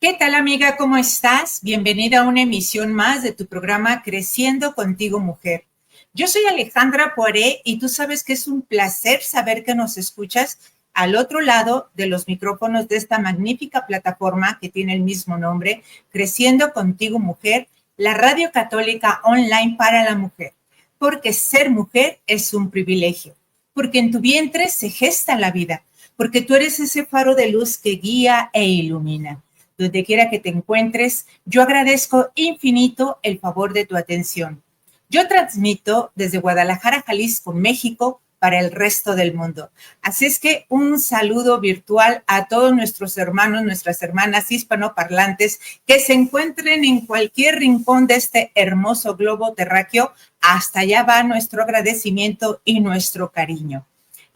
¿Qué tal, amiga? ¿Cómo estás? Bienvenida a una emisión más de tu programa Creciendo Contigo Mujer. Yo soy Alejandra Poiré y tú sabes que es un placer saber que nos escuchas al otro lado de los micrófonos de esta magnífica plataforma que tiene el mismo nombre, Creciendo Contigo Mujer, la radio católica online para la mujer. Porque ser mujer es un privilegio, porque en tu vientre se gesta la vida, porque tú eres ese faro de luz que guía e ilumina. Donde quiera que te encuentres, yo agradezco infinito el favor de tu atención. Yo transmito desde Guadalajara, Jalisco, México, para el resto del mundo. Así es que un saludo virtual a todos nuestros hermanos, nuestras hermanas hispanoparlantes que se encuentren en cualquier rincón de este hermoso globo terráqueo. Hasta allá va nuestro agradecimiento y nuestro cariño.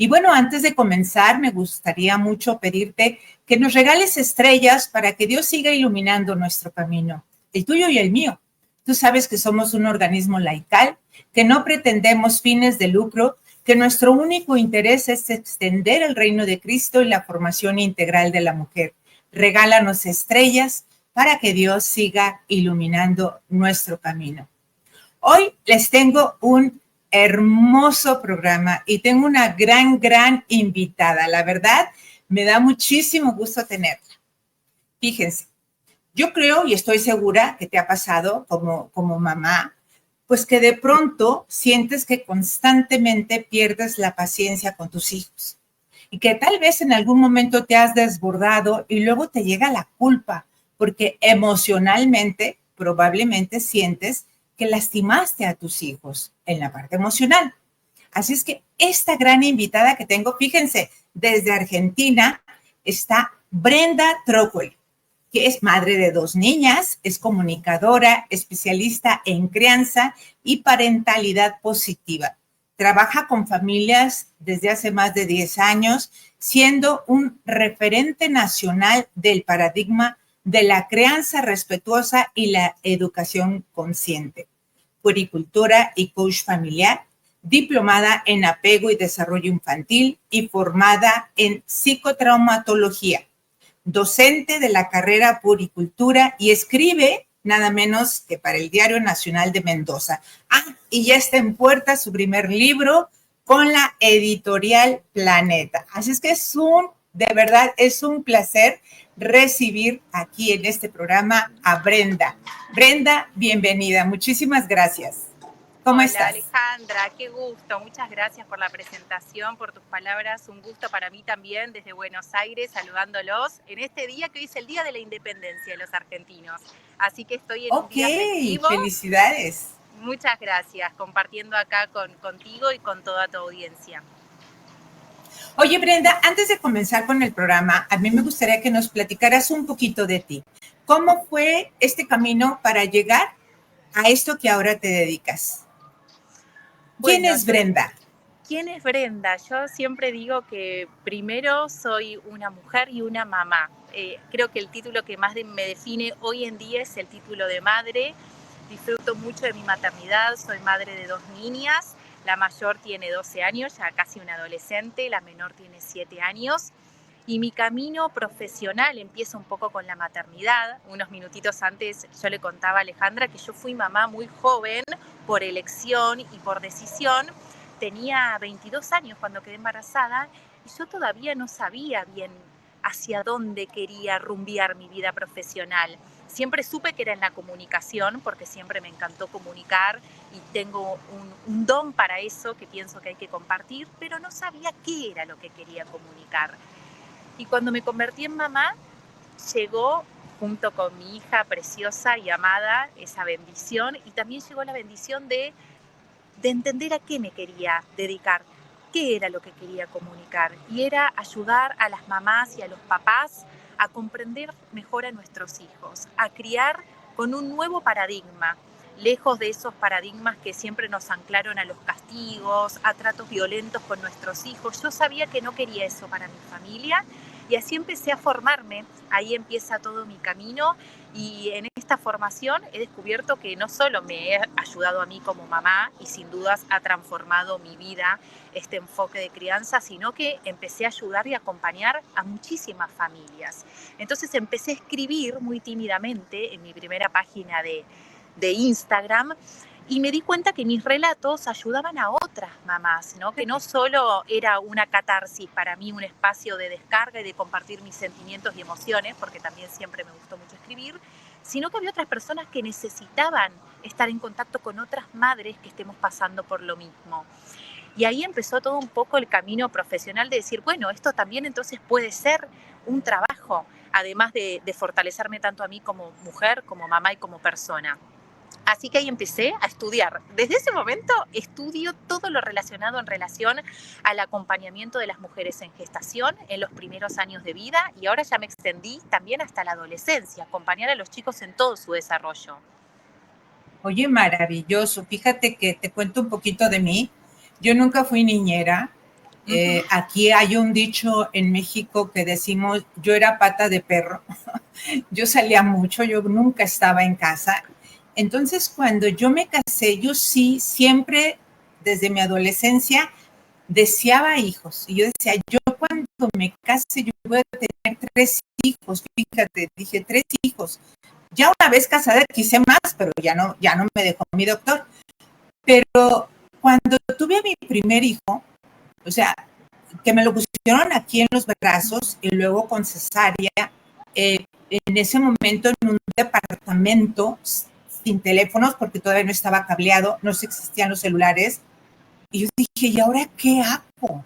Y bueno, antes de comenzar, me gustaría mucho pedirte que nos regales estrellas para que Dios siga iluminando nuestro camino, el tuyo y el mío. Tú sabes que somos un organismo laical, que no pretendemos fines de lucro, que nuestro único interés es extender el reino de Cristo y la formación integral de la mujer. Regálanos estrellas para que Dios siga iluminando nuestro camino. Hoy les tengo un hermoso programa y tengo una gran invitada. La verdad, me da muchísimo gusto tenerla. Fíjense, yo creo y estoy segura que te ha pasado como mamá, pues que de pronto sientes que constantemente pierdes la paciencia con tus hijos y que tal vez en algún momento te has desbordado y luego te llega la culpa porque emocionalmente probablemente sientes que lastimaste a tus hijos en la parte emocional. Así es que esta gran invitada que tengo, fíjense, desde Argentina está Brenda Trócoli, que es madre de 2 niñas, es comunicadora, especialista en crianza y parentalidad positiva. Trabaja con familias desde hace más de 10 años, siendo un referente nacional del paradigma de la crianza respetuosa y la educación consciente. Puericultora y coach familiar, diplomada en apego y desarrollo infantil y formada en psicotraumatología, docente de la carrera Puericultura y escribe nada menos que para el Diario Nacional de Mendoza. Y ya está en puerta su primer libro con la editorial Planeta. Así es que de verdad, es un placer recibir aquí en este programa a Brenda. Brenda, bienvenida. Muchísimas gracias. ¿Cómo Hola, estás? Alejandra, qué gusto. Muchas gracias por la presentación, por tus palabras. Un gusto para mí también desde Buenos Aires, saludándolos en este día que hoy es el Día de la Independencia de los argentinos. Así que estoy en un día festivo. Felicidades. Muchas gracias, compartiendo acá contigo y con toda tu audiencia. Oye, Brenda, antes de comenzar con el programa, a mí me gustaría que nos platicaras un poquito de ti. ¿Cómo fue este camino para llegar a esto que ahora te dedicas? ¿Quién Bueno, es Brenda? ¿Quién es Brenda? Yo siempre digo que primero soy una mujer y una mamá. Creo que el título que más me define hoy en día es el título de madre. Disfruto mucho de mi maternidad, soy madre de 2 niñas. La mayor tiene 12 años, ya casi una adolescente, la menor tiene 7 años. Y mi camino profesional empieza un poco con la maternidad. Unos minutitos antes yo le contaba a Alejandra que yo fui mamá muy joven por elección y por decisión. Tenía 22 años cuando quedé embarazada y yo todavía no sabía bien hacia dónde quería rumbear mi vida profesional. Siempre supe que era en la comunicación, porque siempre me encantó comunicar y tengo un don para eso que pienso que hay que compartir, pero no sabía qué era lo que quería comunicar. Y cuando me convertí en mamá, llegó junto con mi hija preciosa y amada esa bendición, y también llegó la bendición de entender a qué me quería dedicar, qué era lo que quería comunicar. Y era ayudar a las mamás y a los papás a comprender mejor a nuestros hijos, a criar con un nuevo paradigma, lejos de esos paradigmas que siempre nos anclaron a los castigos, a tratos violentos con nuestros hijos. Yo sabía que no quería eso para mi familia Y así empecé a formarme, ahí empieza todo mi camino y en esta formación he descubierto que no solo me he ayudado a mí como mamá y sin dudas ha transformado mi vida este enfoque de crianza, sino que empecé a ayudar y acompañar a muchísimas familias. Entonces empecé a escribir muy tímidamente en mi primera página de Instagram y me di cuenta que mis relatos ayudaban a otras mamás, ¿no? Que no solo era una catarsis para mí, un espacio de descarga y de compartir mis sentimientos y emociones, porque también siempre me gustó mucho escribir, sino que había otras personas que necesitaban estar en contacto con otras madres que estemos pasando por lo mismo. Y ahí empezó todo un poco el camino profesional de decir, bueno, esto también entonces puede ser un trabajo, además de fortalecerme tanto a mí como mujer, como mamá y como persona. Así que ahí empecé a estudiar. Desde ese momento estudio todo lo relacionado en relación al acompañamiento de las mujeres en gestación en los primeros años de vida y ahora ya me extendí también hasta la adolescencia, acompañar a los chicos en todo su desarrollo. Oye, maravilloso. Fíjate que te cuento un poquito de mí. Yo nunca fui niñera. Aquí hay un dicho en México que decimos, yo era pata de perro. Yo salía mucho, yo nunca estaba en casa. Entonces, cuando yo me casé, yo sí, siempre, desde mi adolescencia, deseaba hijos. Y yo decía, yo cuando me case, yo voy a tener 3 hijos. Fíjate, dije 3 hijos. Ya una vez casada quise más, pero ya no me dejó mi doctor. Pero cuando tuve a mi primer hijo, o sea, que me lo pusieron aquí en los brazos y luego con cesárea, en ese momento en un departamento sin teléfonos, porque todavía no estaba cableado, no existían los celulares, y yo dije, ¿y ahora qué hago?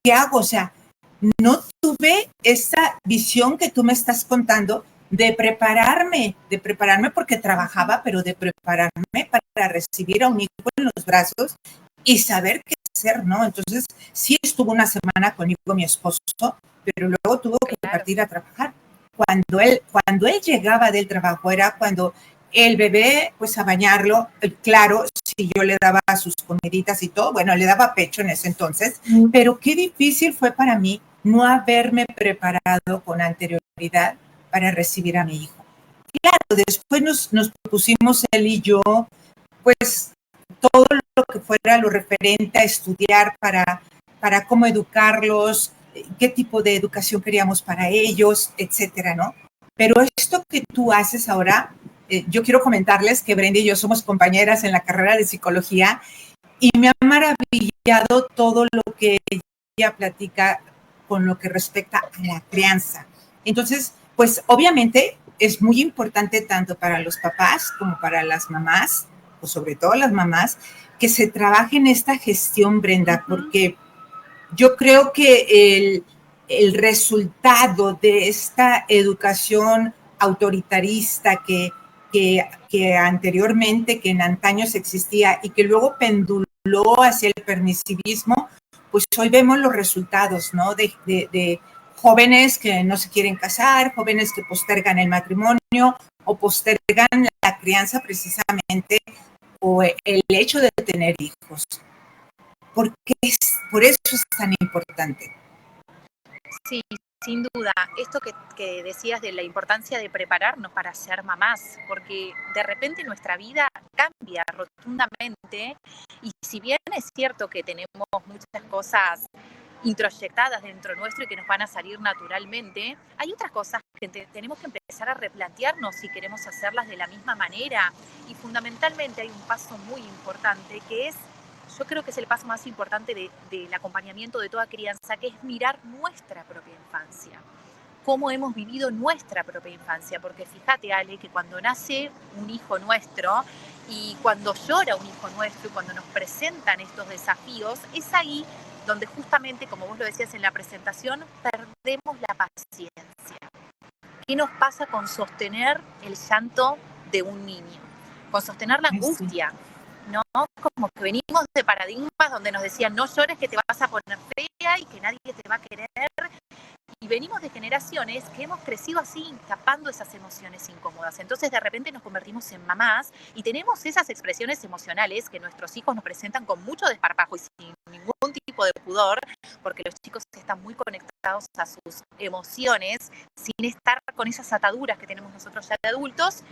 ¿Qué hago? O sea, no tuve esa visión que tú me estás contando de prepararme porque trabajaba, pero de prepararme para recibir a un hijo en los brazos y saber qué hacer, ¿no? Entonces, sí estuvo una semana conmigo mi esposo, pero luego tuvo que partir a trabajar. Cuando él llegaba del trabajo era cuando el bebé, pues a bañarlo, claro, si yo le daba sus comiditas y todo, bueno, le daba pecho en ese entonces, pero qué difícil fue para mí no haberme preparado con anterioridad para recibir a mi hijo. Claro, después nos propusimos él y yo, pues todo lo que fuera lo referente a estudiar para cómo educarlos, qué tipo de educación queríamos para ellos, etcétera, ¿no? Pero esto que tú haces ahora, yo quiero comentarles que Brenda y yo somos compañeras en la carrera de psicología y me ha maravillado todo lo que ella platica con lo que respecta a la crianza. Entonces, pues obviamente es muy importante tanto para los papás como para las mamás, o sobre todo las mamás, que se trabaje en esta gestión, Brenda, porque yo creo que el resultado de esta educación autoritarista que anteriormente, que en antaños existía y que luego penduló hacia el permisivismo, pues hoy vemos los resultados, ¿no? De jóvenes que no se quieren casar, jóvenes que postergan el matrimonio o postergan la crianza precisamente o el hecho de tener hijos. Por eso es tan importante. Sí, sin duda. Esto que decías de la importancia de prepararnos para ser mamás, porque de repente nuestra vida cambia rotundamente y si bien es cierto que tenemos muchas cosas introyectadas dentro nuestro y que nos van a salir naturalmente, hay otras cosas que tenemos que empezar a replantearnos si queremos hacerlas de la misma manera y fundamentalmente hay un paso muy importante que es, yo creo que es el paso más importante del acompañamiento de toda crianza, que es mirar nuestra propia infancia, cómo hemos vivido nuestra propia infancia, porque fíjate, Ale, que cuando nace un hijo nuestro y cuando llora un hijo nuestro y cuando nos presentan estos desafíos, es ahí donde justamente, como vos lo decías en la presentación, perdemos la paciencia. ¿Qué nos pasa con sostener el llanto de un niño? Con sostener la angustia, ¿no? Como que venimos de paradigmas donde nos decían no llores que te vas a poner fea y que nadie te va a querer. Y venimos de generaciones que hemos crecido así, tapando esas emociones incómodas. Entonces de repente nos convertimos en mamás y tenemos esas expresiones emocionales que nuestros hijos nos presentan con mucho desparpajo y sin ningún tipo de pudor, porque los chicos están muy conectados a sus emociones sin estar con esas ataduras que tenemos nosotros ya de adultos,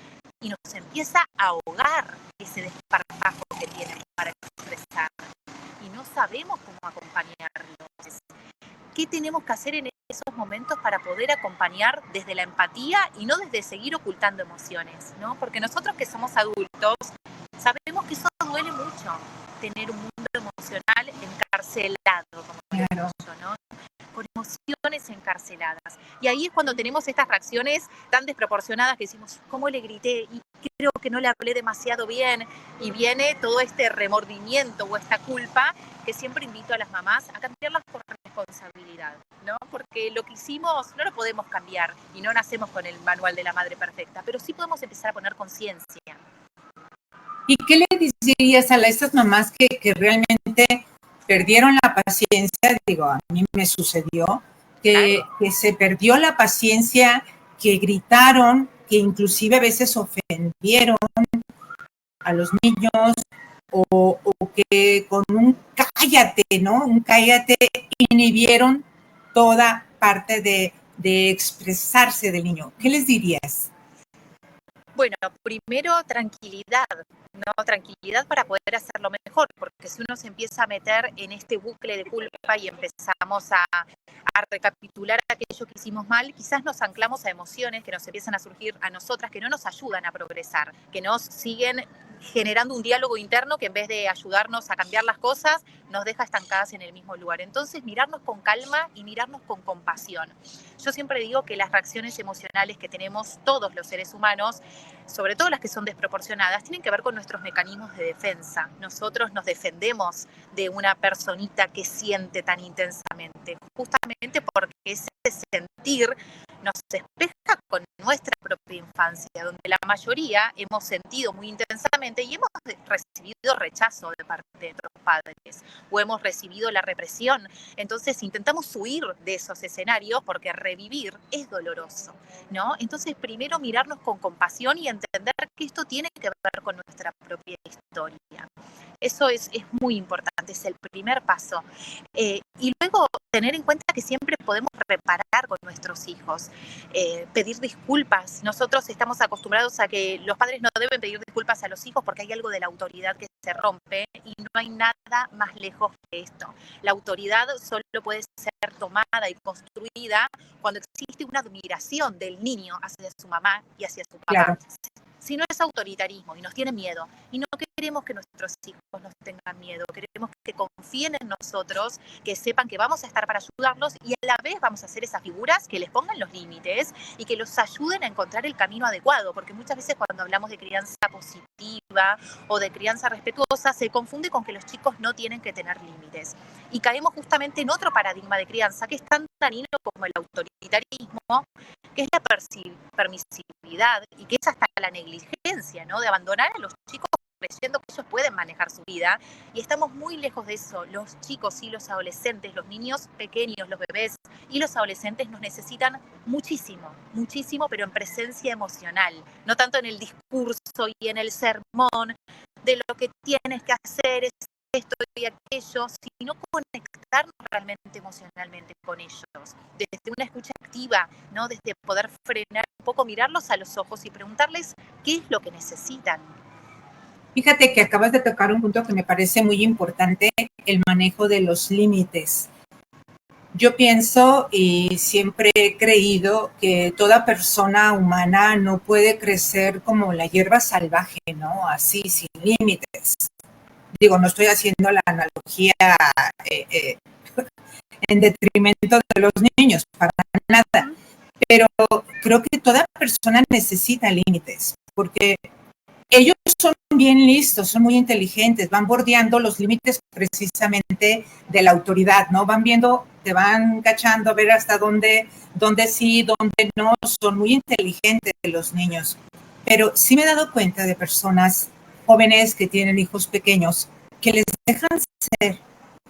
y nos empieza a ahogar ese desparpajo que tienen para expresar. Y no sabemos cómo acompañarlos. ¿Qué tenemos que hacer en esos momentos para poder acompañar desde la empatía y no desde seguir ocultando emociones, ¿no? Porque nosotros que somos adultos sabemos que eso duele mucho, tener un mundo emocional encarcelado, como claro. Yo, ¿no? Con emociones encarceladas. Y ahí es cuando tenemos estas reacciones tan desproporcionadas que decimos, ¿cómo le grité? Y creo que no le hablé demasiado bien. Y viene todo este remordimiento o esta culpa que siempre invito a las mamás a cambiarlas por responsabilidad, ¿no? Porque lo que hicimos no lo podemos cambiar y no nacemos con el manual de la madre perfecta, pero sí podemos empezar a poner conciencia. ¿Y qué le dirías a estas mamás que realmente perdieron la paciencia? Digo, a mí me sucedió que se perdió la paciencia, que gritaron, que inclusive a veces ofendieron a los niños o que con un cállate, ¿no? Un cállate inhibieron toda parte de expresarse del niño. ¿Qué les dirías? Bueno, primero tranquilidad, ¿no? Tranquilidad para poder hacerlo mejor, porque si uno se empieza a meter en este bucle de culpa y empezamos a recapitular aquello que hicimos mal, quizás nos anclamos a emociones que nos empiezan a surgir a nosotras, que no nos ayudan a progresar, que nos siguen generando un diálogo interno que en vez de ayudarnos a cambiar las cosas, nos deja estancadas en el mismo lugar. Entonces, mirarnos con calma y mirarnos con compasión. Yo siempre digo que las reacciones emocionales que tenemos todos los seres humanos, sobre todo las que son desproporcionadas, tienen que ver con nuestros mecanismos de defensa. Nosotros nos defendemos de una personita que siente tan intensamente, justamente porque ese sentir nos espeja con nuestra propia infancia, donde la mayoría hemos sentido muy intensamente y hemos recibido rechazo de parte de nuestros padres o hemos recibido la represión. Entonces intentamos huir de esos escenarios porque revivir es doloroso, ¿no? Entonces primero mirarnos con compasión y entender que esto tiene que ver con nuestra propia historia. Eso es muy importante, es el primer paso. Y luego tener en cuenta que siempre podemos reparar con nuestros hijos, pedir disculpas. Nosotros estamos acostumbrados a que los padres no deben pedir disculpas a los hijos porque hay algo de la autoridad que se rompe y no hay nada más lejos que esto. La autoridad solo puede ser tomada y construida cuando existe una admiración del niño hacia su mamá y hacia su papá. Claro. Si no es autoritarismo y nos tiene miedo, y no queremos que nuestros hijos nos tengan miedo, queremos que confíen en nosotros, que sepan que vamos a estar para ayudarlos y a la vez vamos a ser esas figuras que les pongan los límites y que los ayuden a encontrar el camino adecuado, porque muchas veces cuando hablamos de crianza positiva o de crianza respetuosa se confunde con que los chicos no tienen que tener límites y caemos justamente en otro paradigma de crianza que es tan dañino como el autoritarismo, que es la permisividad y que es hasta la negligencia, ¿no? De abandonar a los chicos creyendo que ellos pueden manejar su vida y estamos muy lejos de eso. Los chicos y los adolescentes, los niños pequeños, los bebés y los adolescentes nos necesitan muchísimo, muchísimo, pero en presencia emocional, no tanto en el discurso y en el sermón de lo que tienes que hacer es esto y aquello, sino conectarnos realmente emocionalmente con ellos, desde una escucha activa, ¿no? Desde poder frenar un poco, mirarlos a los ojos y preguntarles qué es lo que necesitan. Fíjate que acabas de tocar un punto que me parece muy importante, el manejo de los límites. Yo pienso y siempre he creído que toda persona humana no puede crecer como la hierba salvaje, ¿no? Así, sin límites. Digo, no estoy haciendo la analogía en detrimento de los niños, para nada. Pero creo que toda persona necesita límites, porque ellos son bien listos, son muy inteligentes, van bordeando los límites precisamente de la autoridad, ¿no? Van viendo, te van cachando a ver hasta dónde sí, dónde no, son muy inteligentes los niños. Pero sí me he dado cuenta de personas jóvenes que tienen hijos pequeños que les dejan ser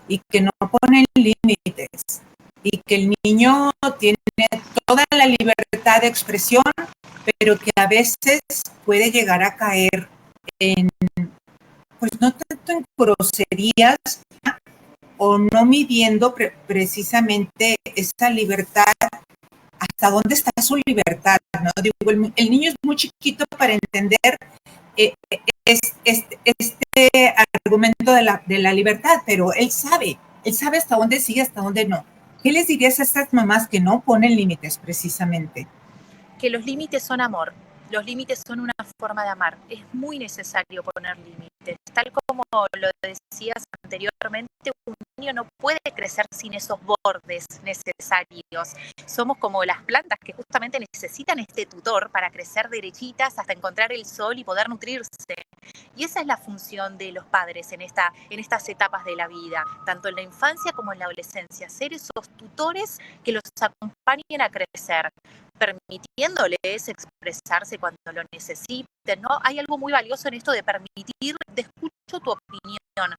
y que no ponen límites y que el niño tiene toda la libertad de expresión, pero que a veces puede llegar a caer en, pues no tanto en groserías, o no midiendo precisamente esa libertad, hasta dónde está su libertad, ¿no? Digo, el niño es muy chiquito para entender eh, este argumento de la libertad, pero él sabe hasta dónde sigue, hasta dónde no. ¿Qué les dirías a estas mamás que no ponen límites precisamente? Que los límites son amor. Los límites son una forma de amar. Es muy necesario poner límites. Tal como lo decías anteriormente, un niño no puede crecer sin esos bordes necesarios. Somos como las plantas que justamente necesitan este tutor para crecer derechitas hasta encontrar el sol y poder nutrirse. Y esa es la función de los padres en estas etapas de la vida, tanto en la infancia como en la adolescencia. Ser esos tutores que los acompañen a crecer, permitiéndoles expresarse cuando lo necesiten, ¿no? Hay algo muy valioso en esto de permitir, te escucho tu opinión,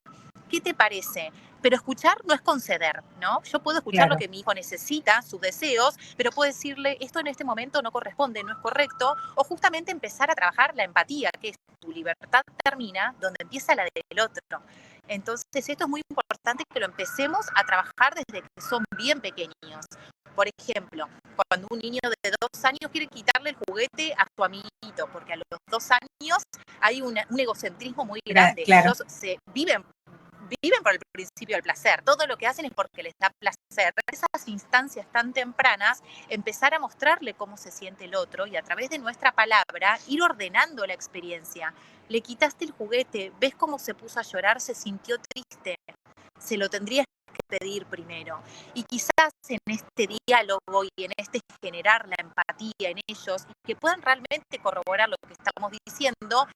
¿qué te parece? Pero escuchar no es conceder, ¿no? Yo puedo escuchar lo que mi hijo necesita, sus deseos, pero puedo decirle, esto en este momento no corresponde, no es correcto, o justamente empezar a trabajar la empatía, que es tu libertad termina donde empieza la del otro. Entonces, esto es muy importante que lo empecemos a trabajar desde que son bien pequeños. Por ejemplo, cuando un niño de 2 años quiere quitarle el juguete a su amiguito, porque a los 2 años hay un egocentrismo muy grande. Claro. Ellos viven por el principio del placer. Todo lo que hacen es porque les da placer. Esas instancias tan tempranas, empezar a mostrarle cómo se siente el otro y a través de nuestra palabra ir ordenando la experiencia. Le quitaste el juguete, ves cómo se puso a llorar, se sintió triste. Se lo tendrías que pedir primero. Y quizás en este diálogo y en este generar la empatía en ellos y que puedan realmente corroborar lo que estamos diciendo,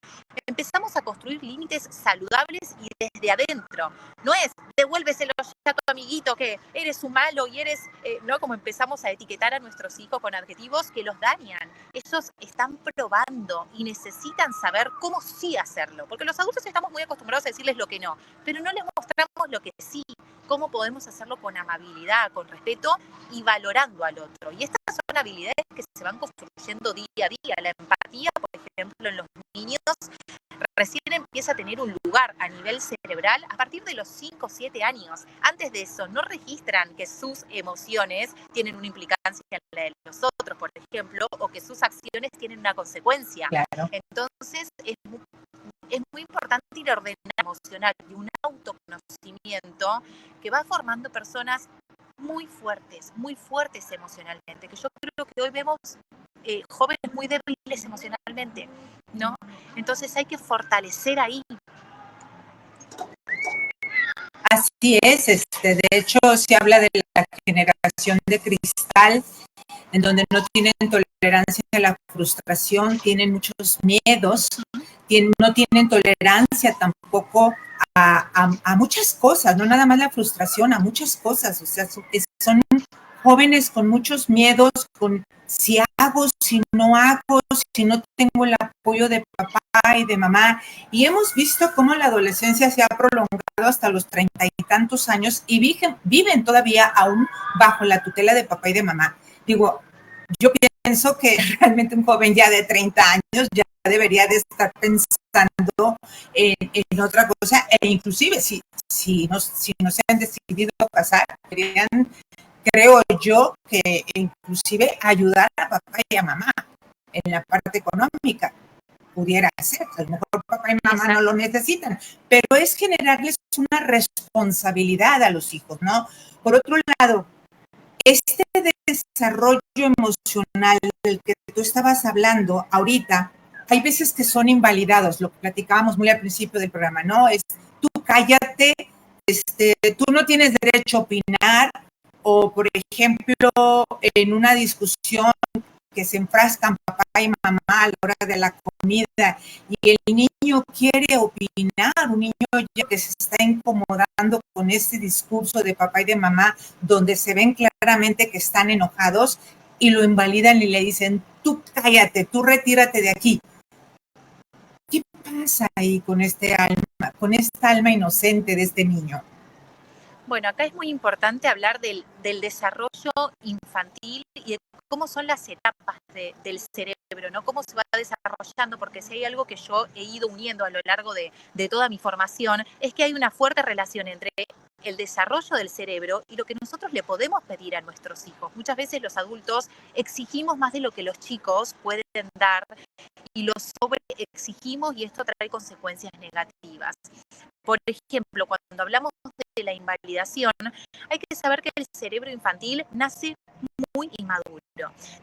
empezamos a construir límites saludables y desde adentro. No es devuélveselo ya a tu amiguito que eres un malo y eres, no como empezamos a etiquetar a nuestros hijos con adjetivos que los dañan. Ellos están probando y necesitan saber cómo sí hacerlo, porque los adultos estamos muy acostumbrados a decirles lo que no, pero no les mostramos lo que sí, cómo podemos hacerlo con amabilidad, con respeto y valorando al otro. Y estas son habilidades que se van construyendo día a día. La empatía, por ejemplo, en los niños recién empieza a tener un lugar a nivel cerebral a partir de los 5 o 7 años. Antes de eso, no registran que sus emociones tienen una implicancia en la de los otros, por ejemplo, o que sus acciones tienen una consecuencia. Claro. Entonces, es muy importante ir ordenando emocional y un autoconocimiento que va formando personas muy fuertes emocionalmente, que yo creo que hoy vemos jóvenes muy débiles emocionalmente, ¿no? Entonces hay que fortalecer ahí. Así es, de hecho se habla de la generación de cristal, en donde no tienen tolerancia a la frustración, tienen muchos miedos, no tienen tolerancia tampoco a muchas cosas, no nada más la frustración, a muchas cosas, o sea, son jóvenes con muchos miedos, con si hago, si no hago, si no tengo el apoyo de papá y de mamá, y hemos visto cómo la adolescencia se ha prolongado hasta los 30 y tantos años y viven todavía aún bajo la tutela de papá y de mamá. Digo, yo pienso que realmente un joven ya de 30 años ya debería de estar pensando en otra cosa, e inclusive si no se han decidido casar, deberían, creo yo, que inclusive ayudar a papá y a mamá en la parte económica. Pudiera ser, a lo mejor papá y mamá no lo necesitan, pero es generarles una responsabilidad a los hijos, ¿no? Por otro lado, este desarrollo emocional del que tú estabas hablando ahorita, hay veces que son invalidados, lo que platicábamos muy al principio del programa, ¿no? Es tú cállate, tú no tienes derecho a opinar, o por ejemplo, en una discusión que se enfrascan papá y mamá a la hora de la comida y el niño quiere opinar, un niño ya que se está incomodando con este discurso de papá y de mamá, donde se ven claramente que están enojados y lo invalidan y le dicen, tú cállate, tú retírate de aquí. ¿Qué pasa ahí con esta alma inocente de este niño? Bueno, acá es muy importante hablar del desarrollo infantil y de cómo son las etapas del cerebro, ¿no? Cómo se va desarrollando, porque si hay algo que yo he ido uniendo a lo largo de toda mi formación, es que hay una fuerte relación entre el desarrollo del cerebro y lo que nosotros le podemos pedir a nuestros hijos. Muchas veces los adultos exigimos más de lo que los chicos pueden dar y lo sobreexigimos y esto trae consecuencias negativas. Por ejemplo, cuando hablamos de la invalidación, hay que saber que el cerebro infantil nace muy inmaduro.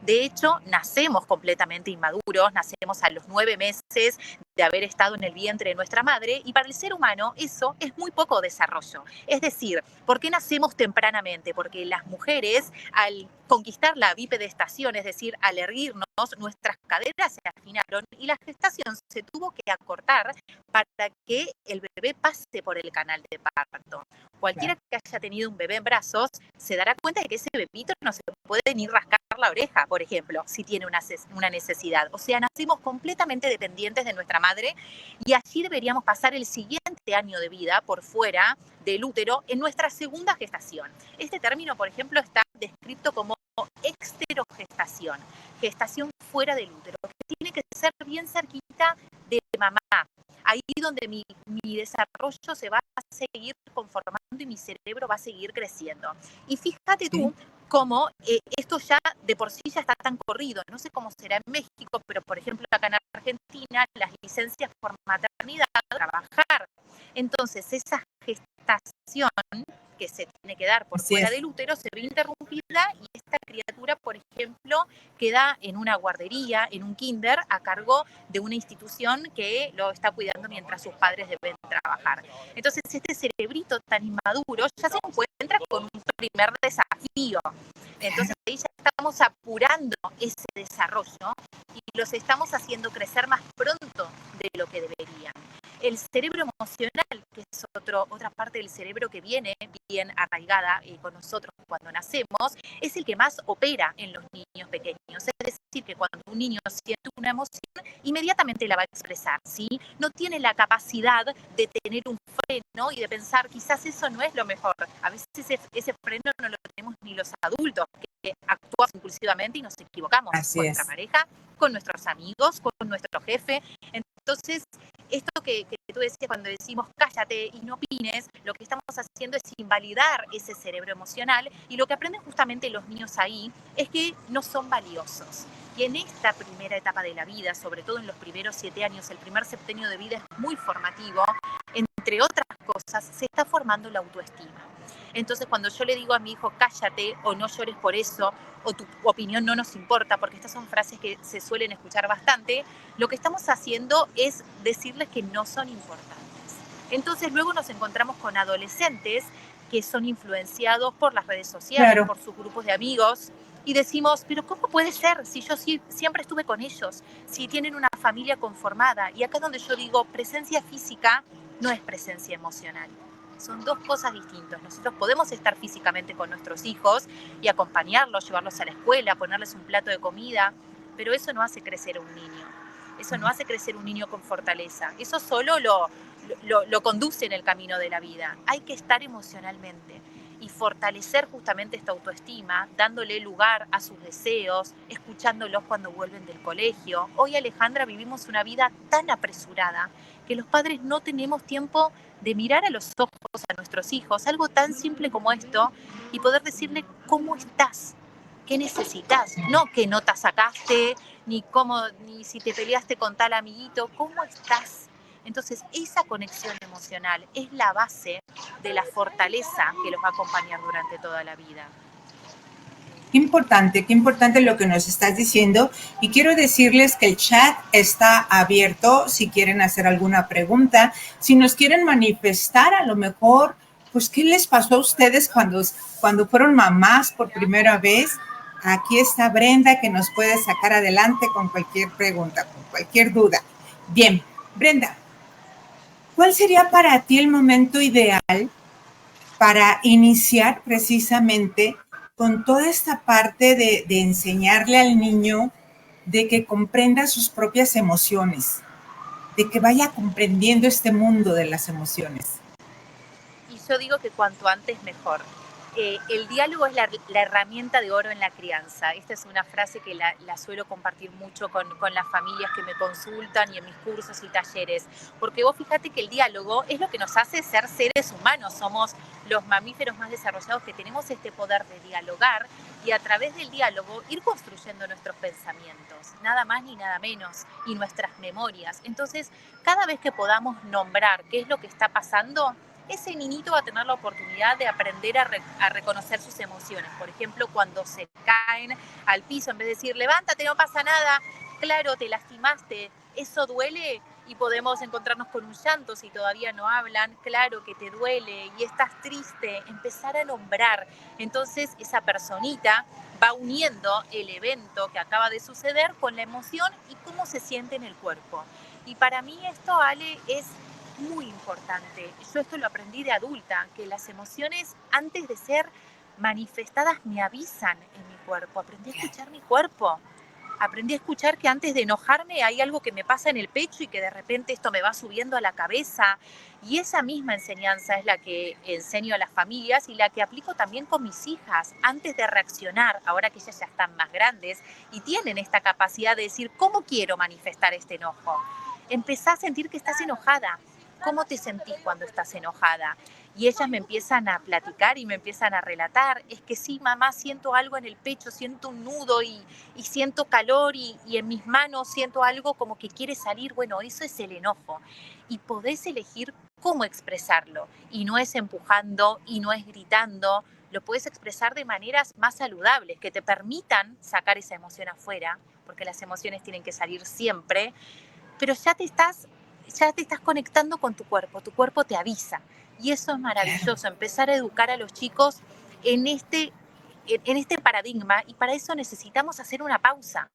De hecho, nacemos completamente inmaduros, nacemos a los 9 meses de haber estado en el vientre de nuestra madre y para el ser humano eso es muy poco desarrollo. Es decir, ¿por qué nacemos tempranamente? Porque las mujeres al conquistar la bipedestación, es decir, al erguirnos, nuestras caderas se afinaron y la gestación se tuvo que acortar para que el bebé pase por el canal de parto. Cualquiera que haya tenido un bebé en brazos se dará cuenta de que ese bebito no se puede ni rascar la oreja, por ejemplo, si tiene una necesidad. O sea, nacimos completamente dependientes de nuestra madre y allí deberíamos pasar el siguiente año de vida por fuera del útero en nuestra segunda gestación. Este término, por ejemplo, está descrito como exterogestación, gestación fuera del útero, que tiene que ser bien cerquita de mamá. Ahí donde mi desarrollo se va a seguir conformando y mi cerebro va a seguir creciendo. Y fíjate tú cómo esto ya de por sí ya está tan corrido. No sé cómo será en México, pero por ejemplo acá en Argentina las licencias por maternidad, trabajar. Entonces esa gestación que se tiene que dar por fuera del útero se ve interrumpida y esta criatura, por ejemplo, queda en una guardería, en un kinder, a cargo de una institución que lo está cuidando mientras sus padres deben trabajar. Entonces, este cerebrito tan inmaduro ya se encuentra con un primer desafío. Entonces, ahí ya estamos apurando ese desarrollo y los estamos haciendo crecer más pronto de lo que deberían. El cerebro emocional, que es otra parte del cerebro que viene bien arraigada con nosotros cuando nacemos, es el que más opera en los niños pequeños. Es decir, que cuando un niño siente una emoción, inmediatamente la va a expresar, ¿sí? No tiene la capacidad de tener un freno y de pensar, quizás eso no es lo mejor. A veces ese freno no lo tenemos ni los adultos, que actuamos impulsivamente y nos equivocamos con nuestra pareja, con nuestros amigos, con nuestro jefe. Entonces, esto que tú decías cuando decimos cállate y no opines, lo que estamos haciendo es invalidar ese cerebro emocional y lo que aprenden justamente los niños ahí es que no son valiosos. Y en esta primera etapa de la vida, sobre todo en los primeros 7 años, el primer septenio de vida es muy formativo, entre otras cosas, se está formando la autoestima. Entonces, cuando yo le digo a mi hijo, cállate o no llores por eso, o tu opinión no nos importa, porque estas son frases que se suelen escuchar bastante, lo que estamos haciendo es decirles que no son importantes. Entonces, luego nos encontramos con adolescentes que son influenciados por las redes sociales, por sus grupos de amigos, y decimos, pero ¿cómo puede ser si yo siempre estuve con ellos, si tienen una familia conformada? Y acá es donde yo digo, presencia física no es presencia emocional. Son dos cosas distintas. Nosotros podemos estar físicamente con nuestros hijos y acompañarlos, llevarlos a la escuela, ponerles un plato de comida, pero eso no hace crecer a un niño. Eso no hace crecer un niño con fortaleza. Eso solo lo conduce en el camino de la vida. Hay que estar emocionalmente y fortalecer justamente esta autoestima, dándole lugar a sus deseos, escuchándolos cuando vuelven del colegio. Hoy, Alejandra, vivimos una vida tan apresurada que los padres no tenemos tiempo de mirar a los ojos a nuestros hijos, algo tan simple como esto, y poder decirle cómo estás, qué necesitas, no qué nota sacaste, ni si te peleaste con tal amiguito, cómo estás. Entonces, esa conexión emocional es la base de la fortaleza que los va a acompañar durante toda la vida. Qué importante lo que nos estás diciendo. Y quiero decirles que el chat está abierto si quieren hacer alguna pregunta, si nos quieren manifestar a lo mejor, pues, ¿qué les pasó a ustedes cuando fueron mamás por primera vez? Aquí está Brenda que nos puede sacar adelante con cualquier pregunta, con cualquier duda. Bien, Brenda, ¿cuál sería para ti el momento ideal para iniciar precisamente con toda esta parte de enseñarle al niño de que comprenda sus propias emociones, de que vaya comprendiendo este mundo de las emociones? Y yo digo que cuanto antes mejor. El diálogo es la herramienta de oro en la crianza. Esta es una frase que la suelo compartir mucho con las familias que me consultan y en mis cursos y talleres. Porque vos fíjate que el diálogo es lo que nos hace ser seres humanos. Somos los mamíferos más desarrollados que tenemos este poder de dialogar y a través del diálogo ir construyendo nuestros pensamientos, nada más ni nada menos, y nuestras memorias. Entonces, cada vez que podamos nombrar qué es lo que está pasando, ese niñito va a tener la oportunidad de aprender a reconocer sus emociones. Por ejemplo, cuando se caen al piso, en vez de decir, levántate, no pasa nada, claro, te lastimaste, eso duele, y podemos encontrarnos con un llanto si todavía no hablan, claro que te duele y estás triste, empezar a nombrar. Entonces esa personita va uniendo el evento que acaba de suceder con la emoción y cómo se siente en el cuerpo. Y para mí esto, Ale, es muy importante. Yo esto lo aprendí de adulta, que las emociones antes de ser manifestadas me avisan en mi cuerpo. Aprendí a escuchar mi cuerpo. Aprendí a escuchar que antes de enojarme hay algo que me pasa en el pecho y que de repente esto me va subiendo a la cabeza. Y esa misma enseñanza es la que enseño a las familias y la que aplico también con mis hijas. Antes de reaccionar, ahora que ellas ya están más grandes y tienen esta capacidad de decir, ¿cómo quiero manifestar este enojo? Empezá a sentir que estás enojada. ¿Cómo te sentís cuando estás enojada? Y ellas me empiezan a platicar y me empiezan a relatar, es que sí, mamá, siento algo en el pecho, siento un nudo y siento calor y en mis manos siento algo como que quiere salir. Bueno, eso es el enojo. Y podés elegir cómo expresarlo. Y no es empujando y no es gritando. Lo puedes expresar de maneras más saludables, que te permitan sacar esa emoción afuera, porque las emociones tienen que salir siempre, pero ya te estás conectando con tu cuerpo te avisa. Y eso es maravilloso, empezar a educar a los chicos en este paradigma, y para eso necesitamos hacer una pausa.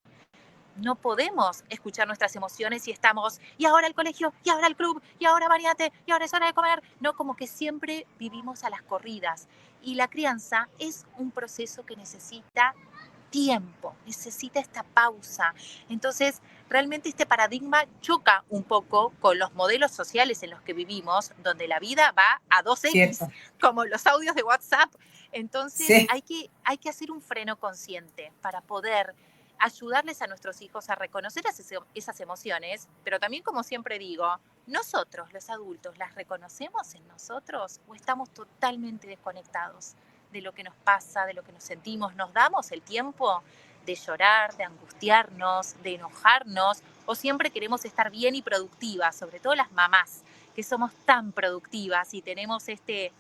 No podemos escuchar nuestras emociones y estamos, y ahora el colegio, y ahora el club, y ahora bañate, y ahora es hora de comer. No, como que siempre vivimos a las corridas. Y la crianza es un proceso que necesita tiempo, necesita esta pausa. Entonces, realmente este paradigma choca un poco con los modelos sociales en los que vivimos, donde la vida va a 2X, Cierto. como los audios de WhatsApp. Entonces, Sí. hay que hacer un freno consciente para poder ayudarles a nuestros hijos a reconocer esas emociones, pero también, como siempre digo, nosotros, los adultos, ¿las reconocemos en nosotros o estamos totalmente desconectados de lo que nos pasa, de lo que nos sentimos? ¿Nos damos el tiempo de llorar, de angustiarnos, de enojarnos, o siempre queremos estar bien y productivas, sobre todo las mamás, que somos tan productivas y tenemos este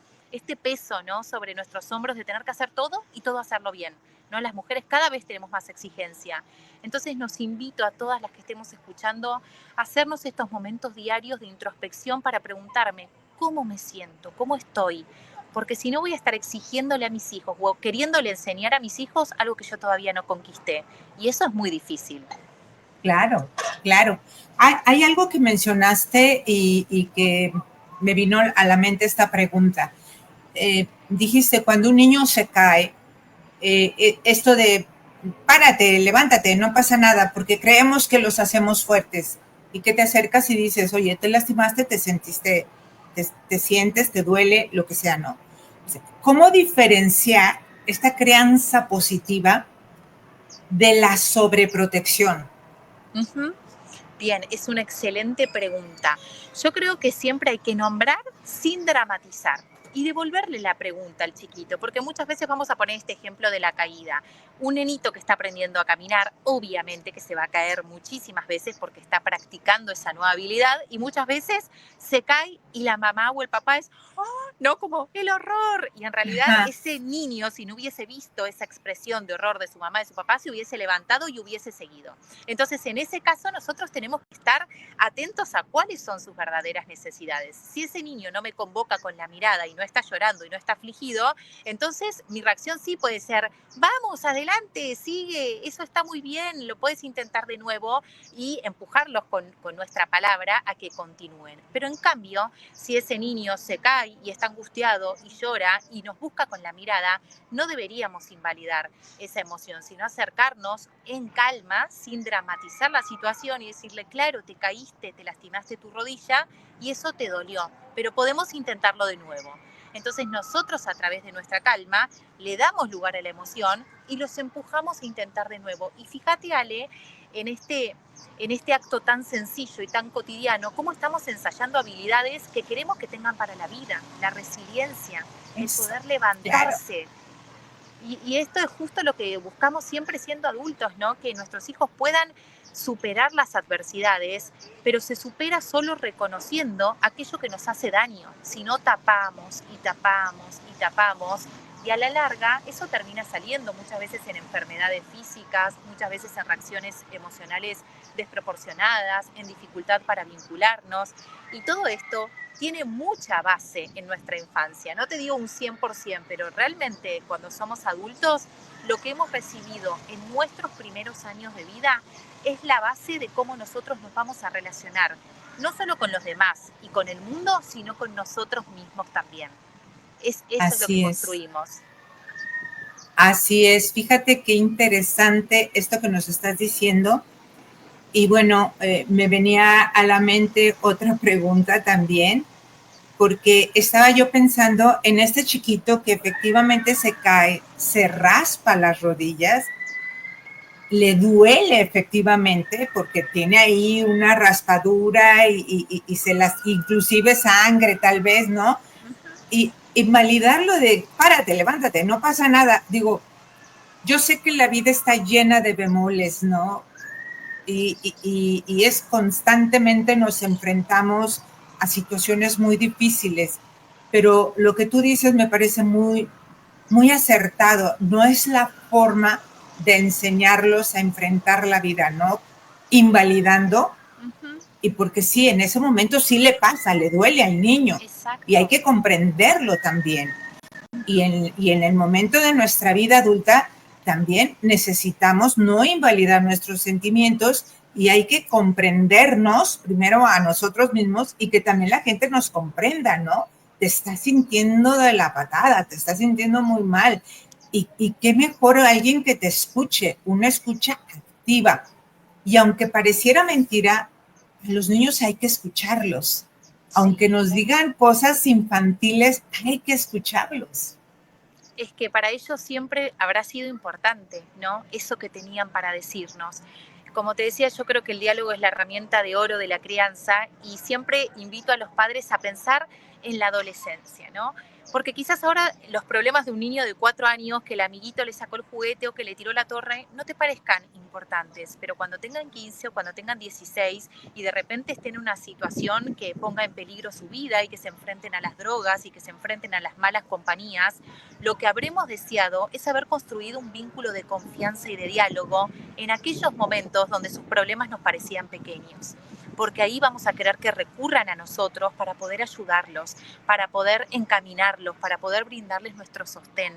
peso, ¿no?, sobre nuestros hombros de tener que hacer todo y todo hacerlo bien, ¿no? Las mujeres cada vez tenemos más exigencia. Entonces nos invito a todas las que estemos escuchando a hacernos estos momentos diarios de introspección para preguntarme cómo me siento, cómo estoy, porque si no voy a estar exigiéndole a mis hijos o queriéndole enseñar a mis hijos algo que yo todavía no conquisté, y eso es muy difícil. Claro, claro. Hay algo que mencionaste y que me vino a la mente esta pregunta. Dijiste, cuando un niño se cae, esto de párate, levántate, no pasa nada, porque creemos que los hacemos fuertes y que te acercas y dices, oye, te lastimaste, te sentiste, te sientes, te duele, lo que sea, ¿no? ¿Cómo diferenciar esta crianza positiva de la sobreprotección? Uh-huh. Bien, es una excelente pregunta. Yo creo que siempre hay que nombrar sin dramatizar y devolverle la pregunta al chiquito, porque muchas veces vamos a poner este ejemplo de la caída. Un nenito que está aprendiendo a caminar, obviamente que se va a caer muchísimas veces porque está practicando esa nueva habilidad, y muchas veces se cae y la mamá o el papá es, ¡oh! No, como el horror. Y en realidad ese niño, si no hubiese visto esa expresión de horror de su mamá y de su papá, se hubiese levantado y hubiese seguido. Entonces, en ese caso, nosotros tenemos que estar atentos a cuáles son sus verdaderas necesidades. Si ese niño no me convoca con la mirada y no está llorando y no está afligido, entonces mi reacción sí puede ser, vamos, adelante, sigue, eso está muy bien, lo puedes intentar de nuevo, y empujarlos con nuestra palabra a que continúen. Pero en cambio, si ese niño se cae y está angustiado y llora y nos busca con la mirada, no deberíamos invalidar esa emoción, sino acercarnos en calma, sin dramatizar la situación y decirle, claro, te caíste, te lastimaste tu rodilla y eso te dolió, pero podemos intentarlo de nuevo. Entonces nosotros a través de nuestra calma le damos lugar a la emoción y los empujamos a intentar de nuevo. Y fíjate, Ale, en este acto tan sencillo y tan cotidiano, cómo estamos ensayando habilidades que queremos que tengan para la vida, la resiliencia, el poder levantarse. Claro. Y esto es justo lo que buscamos siempre siendo adultos, ¿no? Que nuestros hijos puedan superar las adversidades, pero se supera solo reconociendo aquello que nos hace daño. Si no tapamos y tapamos y tapamos, y a la larga eso termina saliendo muchas veces en enfermedades físicas, muchas veces en reacciones emocionales desproporcionadas, en dificultad para vincularnos. Y todo esto tiene mucha base en nuestra infancia. No te digo un 100%, pero realmente cuando somos adultos, lo que hemos recibido en nuestros primeros años de vida es la base de cómo nosotros nos vamos a relacionar, no solo con los demás y con el mundo, sino con nosotros mismos también. Eso es lo que construimos. Así es. Fíjate qué interesante esto que nos estás diciendo. Y bueno, me venía a la mente otra pregunta también, porque estaba yo pensando en este chiquito que efectivamente se cae, se raspa las rodillas, le duele efectivamente porque tiene ahí una raspadura y se las, inclusive sangre tal vez, ¿no? Y validarlo de, párate, levántate, no pasa nada. Digo, yo sé que la vida está llena de bemoles, ¿no? Y es constantemente nos enfrentamos a situaciones muy difíciles, pero lo que tú dices me parece muy, muy acertado. No es la forma de enseñarlos a enfrentar la vida, ¿no? Invalidando. Y porque sí, en ese momento sí le pasa, le duele al niño. Exacto. Y hay que comprenderlo también. Y en el momento de nuestra vida adulta también necesitamos no invalidar nuestros sentimientos y hay que comprendernos primero a nosotros mismos y que también la gente nos comprenda, ¿no? Te estás sintiendo de la patada, te estás sintiendo muy mal. Y qué mejor alguien que te escuche, una escucha activa. Y aunque pareciera mentira, a los niños hay que escucharlos. Aunque nos digan cosas infantiles, hay que escucharlos. Es que para ellos siempre habrá sido importante, ¿no? Eso que tenían para decirnos. Como te decía, yo creo que el diálogo es la herramienta de oro de la crianza y siempre invito a los padres a pensar en la adolescencia, ¿no? Porque quizás ahora los problemas de un niño de 4 años, que el amiguito le sacó el juguete o que le tiró la torre, no te parezcan importantes, pero cuando tengan 15 o cuando tengan 16 y de repente estén en una situación que ponga en peligro su vida y que se enfrenten a las drogas y que se enfrenten a las malas compañías, lo que habremos deseado es haber construido un vínculo de confianza y de diálogo en aquellos momentos donde sus problemas nos parecían pequeños, porque ahí vamos a querer que recurran a nosotros para poder ayudarlos, para poder encaminarlos, para poder brindarles nuestro sostén.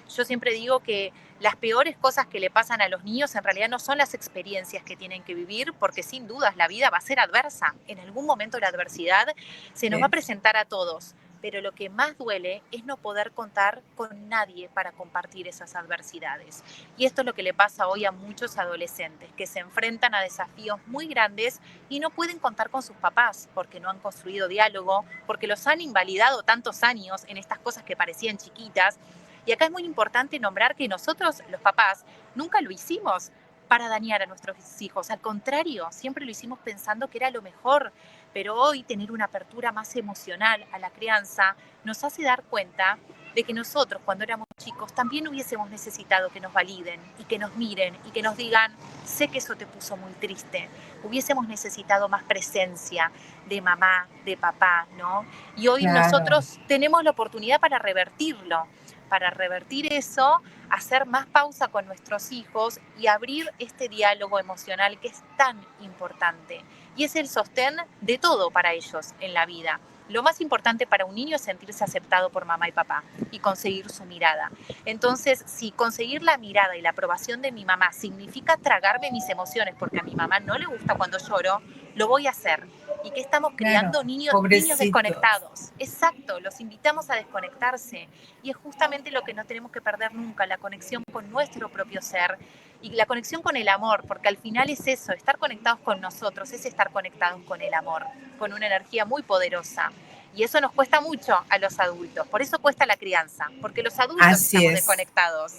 Yo siempre digo que las peores cosas que le pasan a los niños en realidad no son las experiencias que tienen que vivir, porque sin dudas la vida va a ser adversa. En algún momento la adversidad se nos va a presentar a todos. Pero lo que más duele es no poder contar con nadie para compartir esas adversidades. Y esto es lo que le pasa hoy a muchos adolescentes, que se enfrentan a desafíos muy grandes y no pueden contar con sus papás, porque no han construido diálogo, porque los han invalidado tantos años en estas cosas que parecían chiquitas. Y acá es muy importante nombrar que nosotros, los papás, nunca lo hicimos para dañar a nuestros hijos. Al contrario, siempre lo hicimos pensando que era lo mejor. Pero hoy tener una apertura más emocional a la crianza nos hace dar cuenta de que nosotros cuando éramos chicos también hubiésemos necesitado que nos validen y que nos miren y que nos digan, sé que eso te puso muy triste. Hubiésemos necesitado más presencia de mamá, de papá, ¿no? Y hoy nosotros tenemos la oportunidad para revertirlo, para revertir eso, hacer más pausa con nuestros hijos y abrir este diálogo emocional que es tan importante. Y es el sostén de todo para ellos en la vida. Lo más importante para un niño es sentirse aceptado por mamá y papá y conseguir su mirada. Entonces, si conseguir la mirada y la aprobación de mi mamá significa tragarme mis emociones porque a mi mamá no le gusta cuando lloro, lo voy a hacer. ¿Y qué estamos criando? Niños desconectados. Exacto, los invitamos a desconectarse. Y es justamente lo que no tenemos que perder nunca, la conexión con nuestro propio ser y la conexión con el amor, porque al final es eso, estar conectados con nosotros, es estar conectados con el amor, con una energía muy poderosa. Y eso nos cuesta mucho a los adultos. Por eso cuesta la crianza, porque los adultos Así estamos es. desconectados.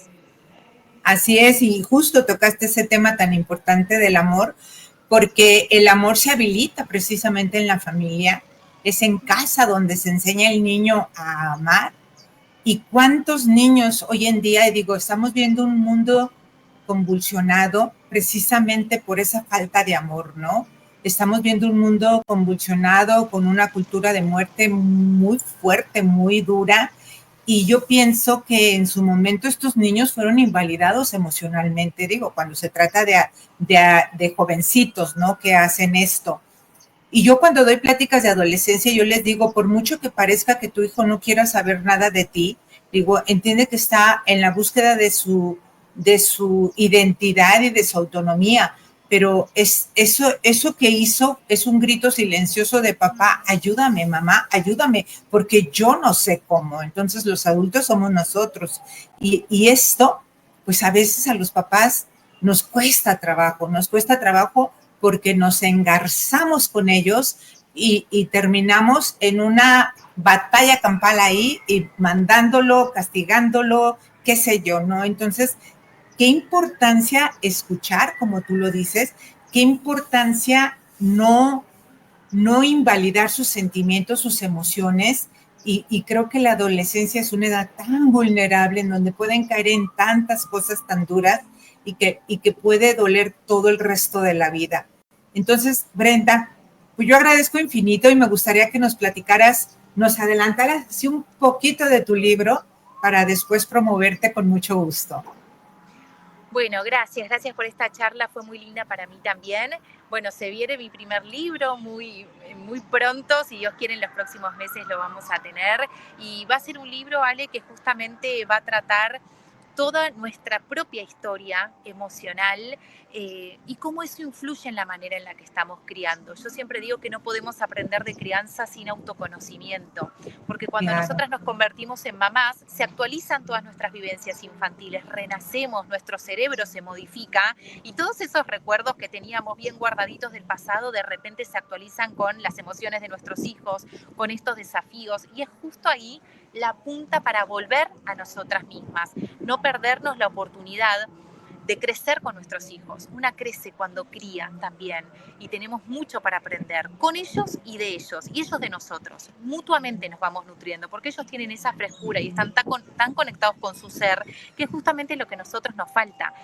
Así es, y justo tocaste ese tema tan importante del amor, porque el amor se habilita precisamente en la familia, es en casa donde se enseña al niño a amar. ¿Y cuántos niños hoy en día, y digo, estamos viendo un mundo convulsionado precisamente por esa falta de amor, ¿no? Estamos viendo un mundo convulsionado con una cultura de muerte muy fuerte, muy dura, y yo pienso que en su momento estos niños fueron invalidados emocionalmente, digo, cuando se trata de jovencitos, ¿no? Que hacen esto. Y yo cuando doy pláticas de adolescencia, yo les digo, por mucho que parezca que tu hijo no quiera saber nada de ti, digo, entiende que está en la búsqueda de su identidad y de su autonomía, pero eso que hizo es un grito silencioso de papá, ayúdame, mamá, ayúdame, porque yo no sé cómo. Entonces los adultos somos nosotros. Y esto, pues a veces a los papás nos cuesta trabajo porque nos engarzamos con ellos y terminamos en una batalla campal ahí y mandándolo, castigándolo, qué sé yo, ¿no? Entonces, qué importancia escuchar, como tú lo dices, qué importancia no invalidar sus sentimientos, sus emociones, y creo que la adolescencia es una edad tan vulnerable en donde pueden caer en tantas cosas tan duras y que puede doler todo el resto de la vida. Entonces, Brenda, pues yo agradezco infinito y me gustaría que nos platicaras, nos adelantaras así un poquito de tu libro para después promoverte con mucho gusto. Bueno, gracias por esta charla, fue muy linda para mí también. Bueno, se viene mi primer libro muy pronto, si Dios quiere en los próximos meses lo vamos a tener, y va a ser un libro, Ale, que justamente va a tratar toda nuestra propia historia emocional y cómo eso influye en la manera en la que estamos criando. Yo siempre digo que no podemos aprender de crianza sin autoconocimiento, porque cuando nosotras nos convertimos en mamás, se actualizan todas nuestras vivencias infantiles, renacemos, nuestro cerebro se modifica y todos esos recuerdos que teníamos bien guardaditos del pasado de repente se actualizan con las emociones de nuestros hijos, con estos desafíos, y es justo ahí la punta para volver a nosotras mismas, no perdernos la oportunidad de crecer con nuestros hijos. Una crece cuando cría también y tenemos mucho para aprender con ellos y de ellos de nosotros. Mutuamente nos vamos nutriendo porque ellos tienen esa frescura y están tan conectados con su ser que es justamente lo que a nosotros nos falta.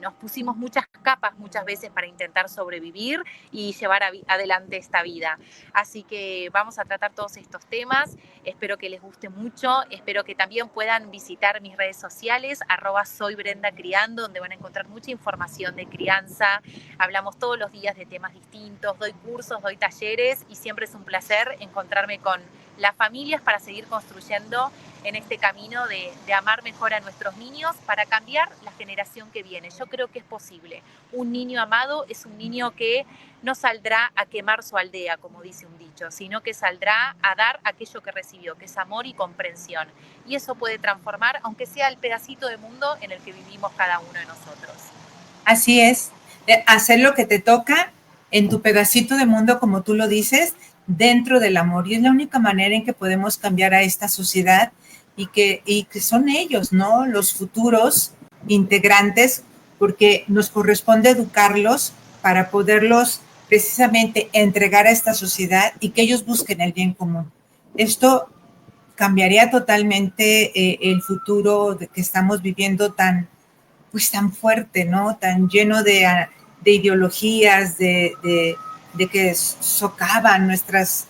Nos pusimos muchas capas muchas veces para intentar sobrevivir y llevar adelante esta vida. Así que vamos a tratar todos estos temas. Espero que les guste mucho. Espero que también puedan visitar mis redes sociales, @soybrendacriando, donde van a encontrar mucha información de crianza. Hablamos todos los días de temas distintos, doy cursos, doy talleres y siempre es un placer encontrarme con las familias para seguir construyendo en este camino de amar mejor a nuestros niños para cambiar la generación que viene. Yo creo que es posible. Un niño amado es un niño que no saldrá a quemar su aldea, como dice un dicho, sino que saldrá a dar aquello que recibió, que es amor y comprensión. Y eso puede transformar, aunque sea el pedacito de mundo en el que vivimos cada uno de nosotros. Así es, hacer lo que te toca en tu pedacito de mundo, como tú lo dices, dentro del amor. Y es la única manera en que podemos cambiar a esta sociedad y que son ellos, ¿no? Los futuros integrantes, porque nos corresponde educarlos para poderlos precisamente entregar a esta sociedad y que ellos busquen el bien común. Esto cambiaría totalmente el futuro que estamos viviendo tan fuerte, ¿no? Tan lleno de ideologías, de que socavan nuestras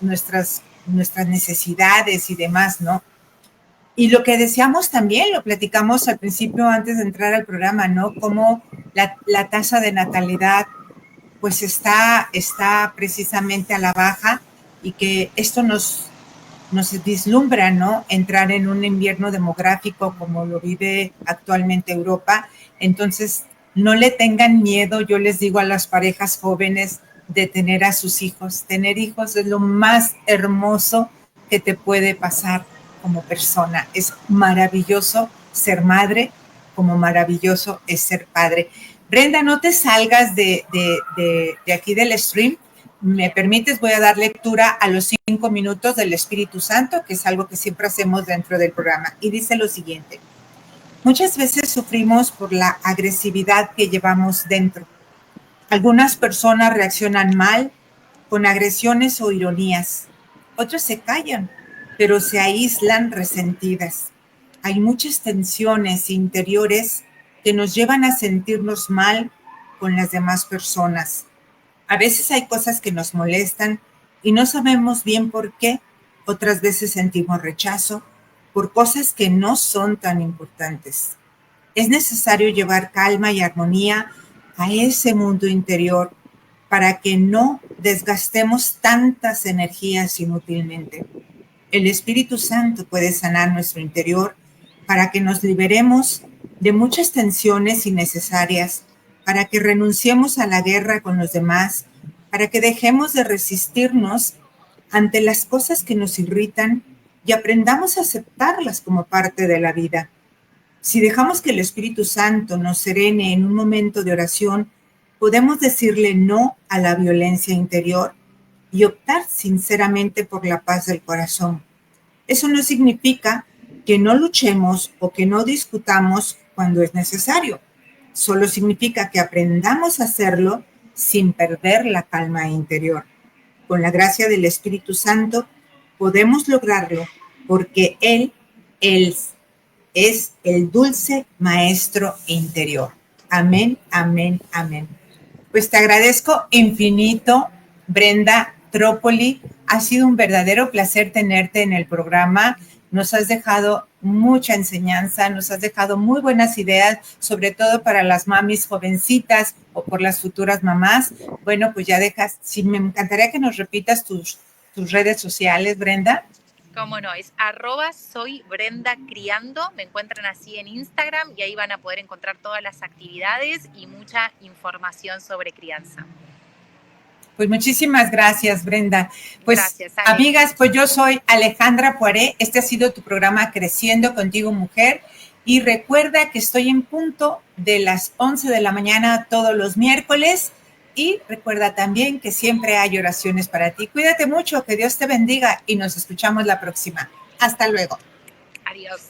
necesidades y demás, ¿no? Y lo que decíamos también, lo platicamos al principio antes de entrar al programa, ¿no? Cómo la tasa de natalidad pues está precisamente a la baja y que esto nos vislumbra, ¿no? Entrar en un invierno demográfico como lo vive actualmente Europa. Entonces, no le tengan miedo, yo les digo a las parejas jóvenes, de tener a sus hijos. Tener hijos es lo más hermoso que te puede pasar como persona. Es maravilloso ser madre, como maravilloso es ser padre. Brenda, no te salgas de aquí del stream. ¿Me permites? Voy a dar lectura a los 5 5 minutos del Espíritu Santo, que es algo que siempre hacemos dentro del programa. Y dice lo siguiente: muchas veces sufrimos por la agresividad que llevamos dentro. Algunas personas reaccionan mal con agresiones o ironías. Otras se callan, pero se aíslan resentidas. Hay muchas tensiones interiores que nos llevan a sentirnos mal con las demás personas. A veces hay cosas que nos molestan y no sabemos bien por qué. Otras veces sentimos rechazo por cosas que no son tan importantes. Es necesario llevar calma y armonía a ese mundo interior para que no desgastemos tantas energías inútilmente. El Espíritu Santo puede sanar nuestro interior para que nos liberemos de muchas tensiones innecesarias, para que renunciemos a la guerra con los demás, para que dejemos de resistirnos ante las cosas que nos irritan y aprendamos a aceptarlas como parte de la vida. Si dejamos que el Espíritu Santo nos serene en un momento de oración, podemos decirle no a la violencia interior y optar sinceramente por la paz del corazón. Eso no significa que no luchemos o que no discutamos cuando es necesario. Solo significa que aprendamos a hacerlo sin perder la calma interior. Con la gracia del Espíritu Santo podemos lograrlo porque Él es el dulce maestro interior. Amén, amén, amén. Pues te agradezco infinito, Brenda Trópoli. Ha sido un verdadero placer tenerte en el programa. Nos has dejado mucha enseñanza, nos has dejado muy buenas ideas, sobre todo para las mamis jovencitas o por las futuras mamás. Bueno, pues ya dejas, sí, me encantaría que nos repitas tus redes sociales, Brenda. Cómo no, es @soyBrendaCriando, me encuentran así en Instagram y ahí van a poder encontrar todas las actividades y mucha información sobre crianza. Pues muchísimas gracias, Brenda. Pues gracias, Ale. Amigas, pues yo soy Alejandra Poiré. Este ha sido tu programa Creciendo Contigo Mujer. Y recuerda que estoy en punto de las 11 de la mañana todos los miércoles. Y recuerda también que siempre hay oraciones para ti. Cuídate mucho, que Dios te bendiga y nos escuchamos la próxima. Hasta luego. Adiós.